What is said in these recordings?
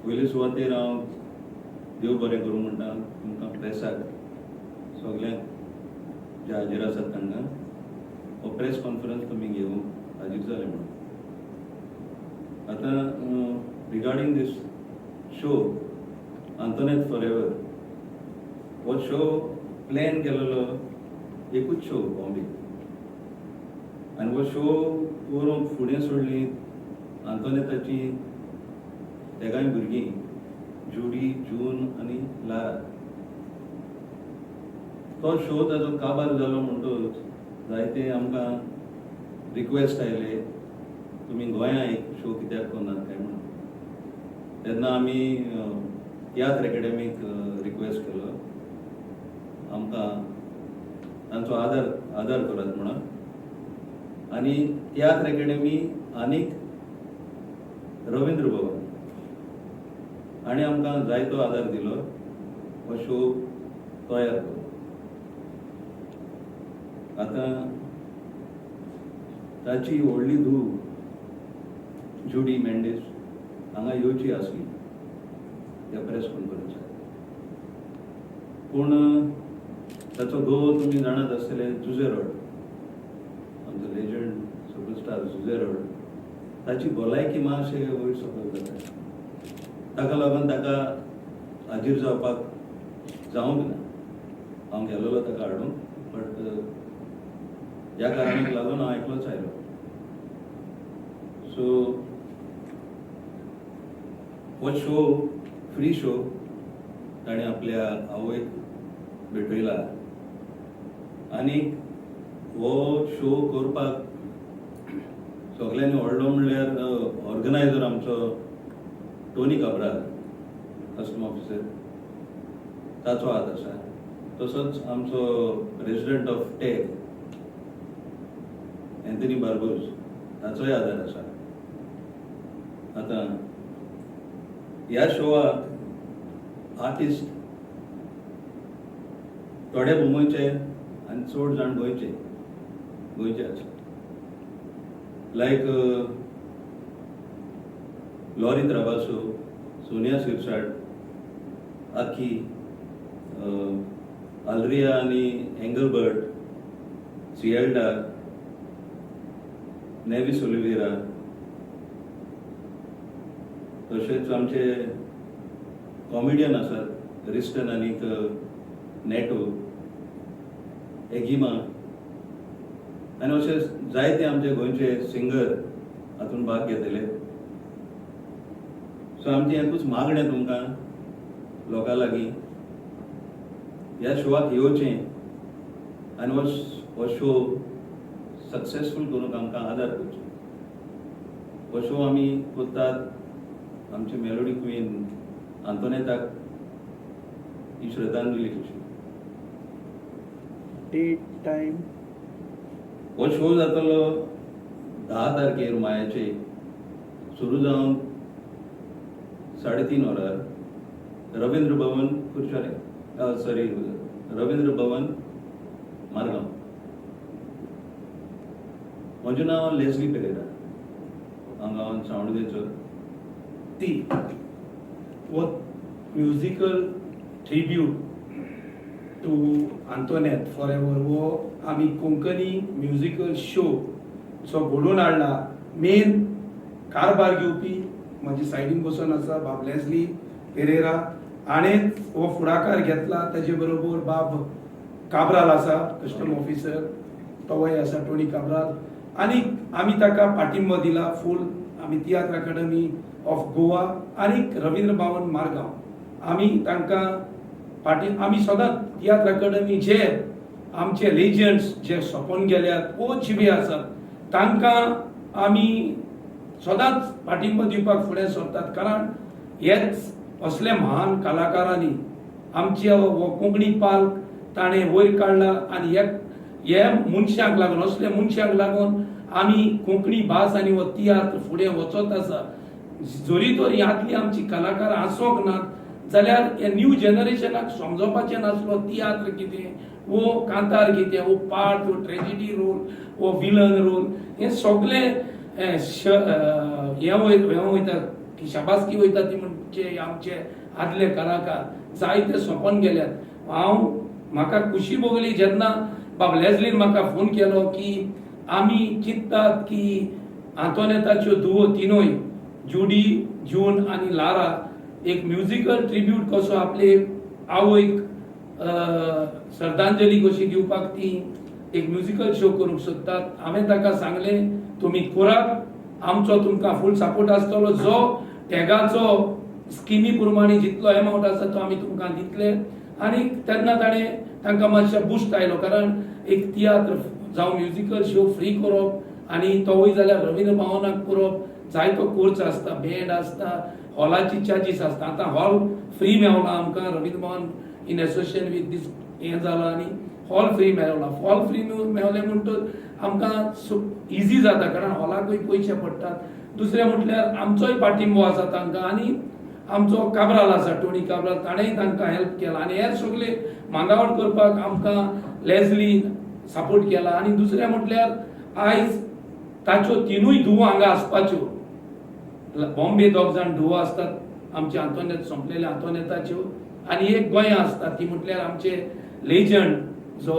पयले सुवातेर हांव देव बरें करूं म्हणटा तुमकां प्रेसाक सगळ्यांक जे हाजीर आसात तांकां हो प्रेस कॉन्फरन्स तुमी घेवंक हाजीर जाले म्हणून. आतां रिगार्डींग दीस शो आंतोनेत फॉरएवर हो शो प्लॅन केलेलो एकूच शो बॉम्बे आनी हो शो व्हरून फुडें सोडली आंतोनेताची तेगाय भुरगीं जुडी जून आनी लारा. तो शो ताजो काबार जालो म्हणटच जायते आमकां रिक्वेस्ट आयले तुमी गोंया एक शो कित्याक करनात काय म्हणून. तेन्ना आमी तियात्र एकेडमीक रिक्वेस्ट केलो आमकां तांचो आदार करात म्हणून. आनी तियात्र एकेडमी आनीक रवींद्र भवन हाणें आमकां जायतो आदार दिलो हो शो तयार करून. आतां ताची व्हडली धूव जुडी मेंडेस हांगा येवची आसली ह्या प्रेस कॉन्फरन्साक, पूण ताचो घोव तुमी जाणात आसतले जुझेरॉड, आमचो लेजंड सुपरस्टार जुझेरॉड, ताची भलायकी मातशे वयर सकयल जाता. ताका लागून ताका हाजीर जावपाक जावंक ना. हांव गेलोलो ताका हाडूंक, बट ह्या कारणाक लागून हांव एकलोच आयलो. सो हो शो फ्री शो ताणें आपल्या आवयक भेटयला आनी हो शो करपाक सगळ्यांनी व्हडलो म्हणल्यार ऑर्गनायझर आमचो टोनी काब्राल कस्टम ऑफिसर ताचो हात आसा. तसोच आमचो प्रेसिडेंट ऑफ टॅग एंथनी बार्बोस ताचोय आदार आसा. आतां ह्या शोवाक आर्टिस्ट थोडे मुंबयचे आनी चड जाण गोंयचे आसा. लायक लॉरी त्राबासो, सोनिया शिरसाट, आखी, आल्रिया आनी एंगलबर्ट, सिएल्डा, नेविस ओलिवेरा, तशेंच आमचे कॉमेडियन आसात रिस्टन आनीक नेटो, एगिमा आनी अशे जायते आमचे गोंयचे सिंगर हातूंत भाग घेतले. सो आमची एकूच मागणें तुमकां लोकां लागीं ह्या शोवाक येवचें आनी हो शो सक्सेसफूल करूंक आमकां आदार करचो. हो शो आमी कोत्तात आमची मेलोडी क्वीन आंतोनेताक ही श्रद्धांजली कशी. डेट टाइम हो शो जातलो 10 तारखेर मायाचे सुरू जावन 3:30 वरार रवींद्र भवन कुर्चारे, रवींद्र भवन मारगांव. म्हजें नांव लेस्ली पेरेरा, हांगा सावंडदेचो. ती वो musical tribute to Antoinette forever वो आमी कोंकणी म्युजिकल शो जो घडोवन हाडला. मेन कारभार घेवपी म्हजे सायडीन बसून आसा बाब लेस्ली पेरेरा. हाणें हो फुडाकार घेतला. ताजे बरोबर बाब काब्राल आसा कस्टम ऑफिसर, तोय आसा टोनी काब्राल. आनी आमी ताका पाठिंबो दिला फूल. आमी तियात्र अकादमी ऑफ गोवा आनी रवींद्र भवन मारगांव आमी तांकां आमी सदांच तियात्र अकादमी जे आमचे लेजंड्स जे सोंपोन गेल्यात कोच बी आसात तांकां आमी सदांच पाठिंबो दिवपाक फुडें सरतात. कारण हेच असले महान कलाकारांनी आमचे हो कोंकणी पाल ताणें वयर काडला. आनी हे मनशांक लागून असले मनशांक लागून आमी कोंकणी भास आनी हो तियात्र फुडें वचत आसा. जरी तर ह्यातली आमची कलाकारां आसोंक नात जाल्यार हे न्यू जनरेशनाक समजोवपाचें नासलो तियात्र कितें, वो कांतार कितें, वो पार्ट, वो ट्रेजिडी रोल, वो विलन रोल, हे सगळे हे वयता की शाबासकी वयता ती म्हणजे आमचे आदले कलाकार जायते सोंपोन गेल्यात. म्हाका खुशी भोगली जेन्ना बाब लेझलीन म्हाका फोन केलो की आमी चिंततात की आंतोनेताच्यो धुवो तिनूय जुडी, जून आनी लारा एक म्युझिकल ट्रिब्यूट कसो आपले आवयक श्रद्धांजली कशी दिवपाक ती एक म्युझिकल शो करूंक सोदतात. हांवें ताका सांगलें तुमी करात, आमचो तुमकां फूल सपोर्ट आसतलो. जो टॅगाचो स्किमी प्रमाणे जितलो एमावंट आसा तो आमी तुमकां दितले. आनी तेन्ना ताणें तांकां मातशें बुस्ट आयलो, कारण एक तियात्र जावं म्युझिकल शो फ्री करप आनी तोवूय जाल्यार रवींद्र भवनाक करप जायतो खर्च आसता, बँड आसता, हॉलाची चार्जीस आसता. आतां हॉल फ्री मेवला आमकां, Ravindra Bhavan in association with this हें जालां आनी हॉल फ्री मेवला. हॉल फ्री मेवले म्हणटच आमकां इजी जाता, कारण हॉलाकूय पयशे पडटात. दुसरें म्हटल्यार आमचोय पाठिंबो आसा तांकां आनी आमचो काब्राल आसा टोनी काब्राल, ताणेंय तांकां हेल्प केला आनी हेर सगळे मागावट करपाक आमकां लेझलीन सपोर्ट केला. आनी दुसरें म्हटल्यार आयज ताच्यो तिनूय धुवो हांगा आसपाच्यो. बॉम्बे दोग जाण धुवो आसतात आमचे आंतोनेत सोंपलेल्या आंतोनेताच्यो, आनी एक गोंया आसता ती म्हटल्यार आमचे लेजंड जो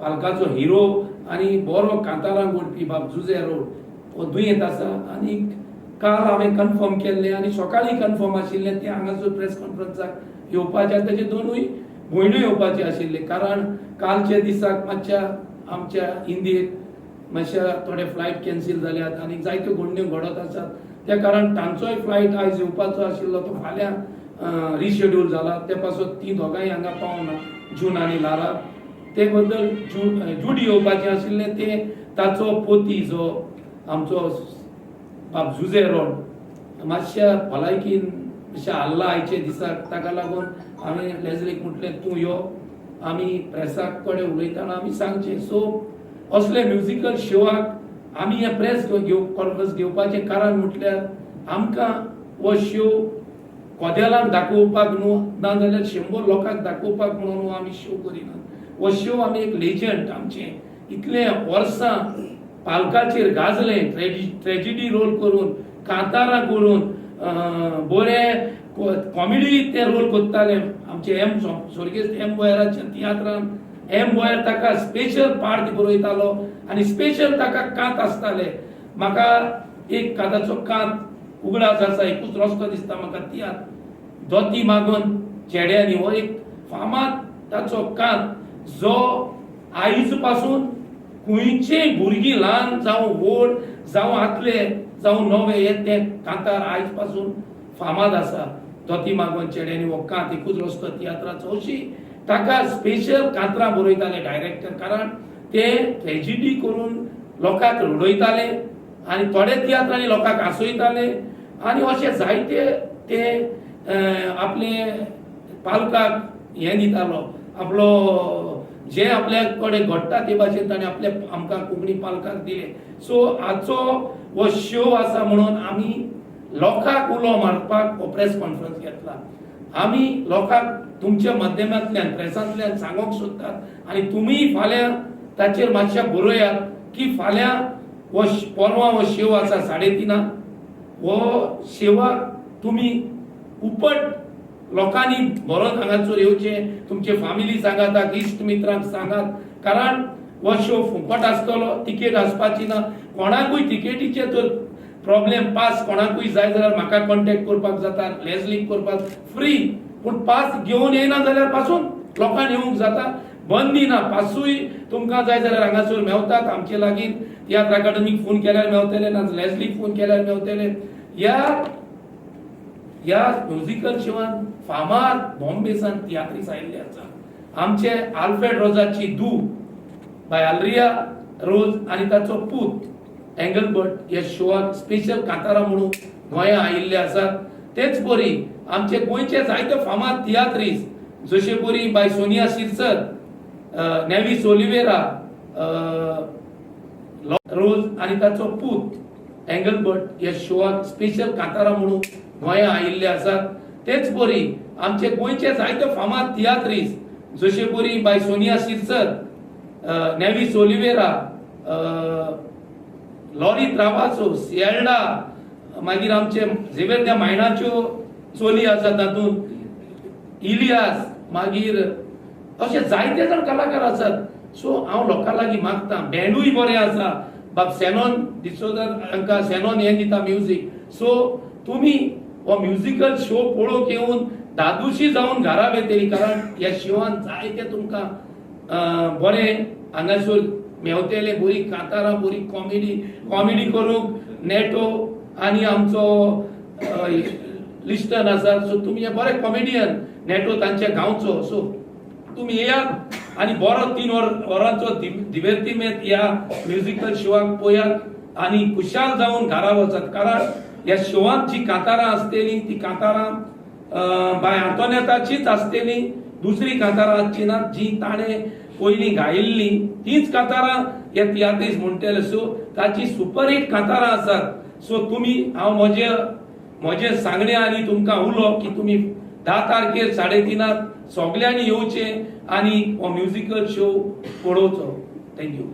पालकाचो हिरो आनी बरो कांतारां घडपी बाब जुजे रोड हो दुयेंत आसा. आनी काल हांवें कन्फर्म केल्लें आनी सकाळीं कन्फर्म आशिल्लें ते हांगासर प्रेस कॉन्फरन्साक येवपाचें. तेजे दोनूय भयणूय येवपाचे आशिल्ले, कारण कालच्या दिसाक मातशा आमच्या इंडियेक मातशा थोडे फ्लायट कॅन्सील जाल्यात आनी जायत्यो घडण्यो घडत आसात. त्या कारण तांचोय फ्लायट आयज येवपाचो आशिल्लो तो फाल्यां रिशेड्यूल जाला. ते पासून ती दोगांय हांगा पावना, जून आनी लारा. ते बद्दल जुडी येवपाचें आशिल्लें, ते ताचो पोती जो आमचो बाब जुजे रोड मातशा भलायकीन अशें हाल्ला आयचे दिसाक. ताका लागून हांवें लेझलीक म्हटलें तूं यो, आमी प्रेसाक कडेन उलयतना आमी सांगचें. सो असले म्युझिकल शोआक आमी हे प्रेस कॉन्फरन्स घेवपाचें कारण म्हटल्यार आमकां हो शो कोदेलांक दाखोवपाक न्हू, नाजाल्यार 100 लोकांक दाखोवपाक म्हणून आमी शो करिना. हो शो आमी एक लेजंड आमचें इतले वर्सां पालकाचेर गाजलें, ट्रेजिडी रोल करून, कांतारां करून, बरे कॉमेडी ते रोल करताले. आमचे स्वर्गेस्त एम बोयराच्या तियात्रान एम बोयर ताका स्पेशल पार्ट बरयतालो आनी स्पेशल ताका कांत आसताले. म्हाका एक कांताचो कांत उगडास आसा, एकूच रस्तो दिसता म्हाका तियात्र धोती मागून चेड्यांनी, हो एक फामाद ताचो कांत जो आयज पासून खंयचेय भुरगीं ल्हान जावं व्हड जावं आतले जावं नवे हे ते कांतार आयज पासून फामाद आसा. धोती मागोन चेड्यांनी हो कांत एकूच रस्तो तियात्राचो, अशी ताका स्पेशल कांतरां बरयताले डायरेक्टर, कारण ते ट्रेजिडी करून लोकांक रडयताले आनी थोडे तियात्रांनी लोकांक हांसयताले आनी अशे जायते ते आपले पालकाक हें दितालो, आपलो जे आपल्या कडेन घडटा ते भाशेन ताणें आपले आमकां कोंकणी पालकांक दिले. सो हाचो हो शो आसा म्हणून आमी लोकांक उलो मारपाक हो प्रेस कॉन्फरन्स घेतला. आमी लोकांक तुमच्या माध्यमांतल्यान प्रेसांतल्यान सांगोंक सोदतात आनी तुमी फाल्यां ताचेर मातशें बरयात की फाल्यां हो परवां हो शो आसा 3:30 हो शेवाक तुमी उपट लोकांनी बरोच हांगासर येवचे, तुमचे फॅमिली सांगात, इश्ट मित्रांक सांगात, कारण हो शो फुकट आसतलो, तिकेट आसपाची ना. कोणाकूय तिकेटीचे तर प्रॉब्लेम पास कोणाकूय जाय जाल्यार म्हाका कॉन्टॅक्ट करपाक जाता, लेझलीक करपाक फ्री, पूण पास घेवन येना जाल्यार पासून लोकांनी येवंक जाता, बंदी ना. पासूय तुमकां जाय जाल्यार हांगासर मेवतात आमचे लागीं. तियात्र अकादमीक फोन केल्यार मेवतले, ना लेझलीक फोन केल्यार मेवतले. ह्या म्युझिकल शोवान फामाद बॉम्बेसान तियात्रीस आयिल्ले आसा. आमचे आल्फ्रेड रोजाची धू बाय आल्रिया रोज आनी ताचो पूत एंगलबर्ट ह्या शोवाक स्पेशल कांतारां म्हणून गोंया आयिल्ले आसात. तेच बरी आमचे गोंयचे जायते फामाद तियात्रीस जशे बरी बाय सोनिया शिरसर, नेविस ओलिवेरा रोज आनी ताचो पूत एंगलबर्ट ह्या शोवाक स्पेशल कांतारां म्हणून गोंया आयिल्ले आसात. तेच बरी आमचे गोंयचे जायते फामाद तियात्रीस जशे बरी बाय सोनिया शिरसर, नेविस ओलिवेरा, लॉरी त्राबासो, सिएल्डा, मागीर आमचे झेवेर त्या मायणाच्यो चोली आसा तातूंत इलियास, मागीर अशे जायते जाण कलाकार आसात. सो हांव लोकां लागीं मागता, बँडूय बरें आसा, बाब सेनॉन डिसोजा हांकां सेनॉन हें दिता म्युजीक. सो तुमी हो म्युजिकल शो पळोवंक येवन दादूशी जावन घरा येतली, कारण ह्या शोवान जायते तुमकां बरें हांगासर मेवतले, बरी कांतारां, बरी कॉमेडी करूंक नेटो आनी आमचो लिस्टन आसा. सो तुमी हे बरे कॉमेडियन नेटो तांच्या गांवचो. सो तुमी येयात आनी बरो 3 वरांचो दिवेर्तिमेंत ह्या म्युजिकल शोवाक पळयात आनी खुशाल जावन घरा वचात. कारण ह्या शोवांत जी कांतारां आसतली ती कांतारां बाय आंतोनेताचीच आसतली, दुसरी कांतारां आसची नात जी ताणें पयलीं गायिल्ली तीच कांतारां हे तियात्रीस म्हणटले. सो ताची सुपरहिट कांतारां आसात. सो तुमी हांव म्हजे सांगणे आनी तुमकां उलो की तुमी 10 तारखेर 3:30 सगळ्यांनी येवचें आनी हो म्युजिकल शो पळोवचो. थँक्यू.